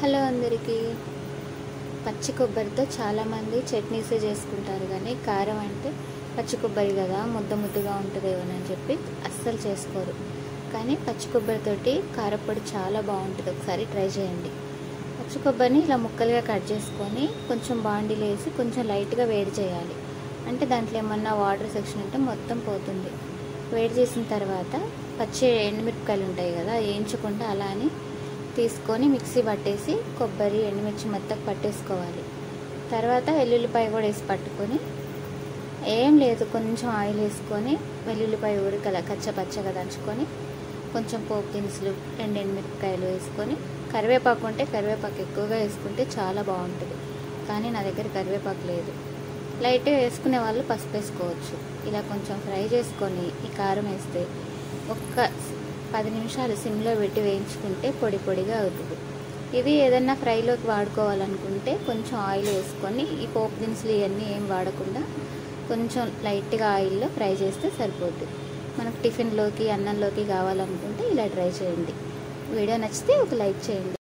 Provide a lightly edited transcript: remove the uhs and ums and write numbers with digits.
Hello అందరికీ. పచ్చి కొబ్బరితో చాలామంది చట్నీసే చేసుకుంటారు, కానీ కారం అంటే పచ్చి కొబ్బరి కదా ముద్ద ముద్దగా ఉంటుందేమోనని చెప్పి అస్సలు చేసుకోరు. కానీ పచ్చి కొబ్బరితోటి కారపొడి చాలా బాగుంటుంది, ఒకసారి ట్రై చేయండి. పచ్చి కొబ్బరిని ఇలా ముక్కలుగా కట్ చేసుకొని కొంచెం బాండీలో వేసి కొంచెం లైట్గా వేడి చేయాలి. అంటే దాంట్లో ఏమన్నా వాటర్ సెక్షన్ ఉంటే మొత్తం పోతుంది. వేడి చేసిన తర్వాత పచ్చి ఎండుమిరపకాయలు ఉంటాయి కదా, వేయించకుండా అలా అని తీసుకొని మిక్సీ పట్టేసి కొబ్బరి ఎండుమిర్చి మెత్తగా పట్టేసుకోవాలి. తర్వాత వెల్లుల్లిపాయ కూడా వేసి పట్టుకొని ఏం లేదు కొంచెం ఆయిల్ వేసుకొని వెల్లుల్లిపాయ కూడా కచ్చపచ్చగా దంచుకొని కొంచెం పోపు దినుసులు ఎండుమిరపకాయలు వేసుకొని కరివేపాకు ఉంటే కరివేపాకు ఎక్కువగా వేసుకుంటే చాలా బాగుంటుంది. కానీ నా దగ్గర కరివేపాకు లేదు. లైట్గా వేసుకునే వాళ్ళు పసుపు వేసుకోవచ్చు. ఇలా కొంచెం ఫ్రై చేసుకొని ఈ కారం వేస్తే ఒక్క 10 నిమిషాలు సిమ్లో పెట్టి వేయించుకుంటే పొడి పొడిగా అవుతుంది. ఇది ఏదన్నా ఫ్రైలోకి వాడుకోవాలనుకుంటే కొంచెం ఆయిల్ వేసుకొని ఈ పోపు దినుసులు ఇవన్నీ ఏం వాడకుండా కొంచెం లైట్గా ఆయిల్లో ఫ్రై చేస్తే సరిపోద్ది. మనకు టిఫిన్లోకి అన్నంలోకి కావాలనుకుంటే ఇలా ట్రై చేయండి. వీడియో నచ్చితే ఒక లైక్ చేయండి.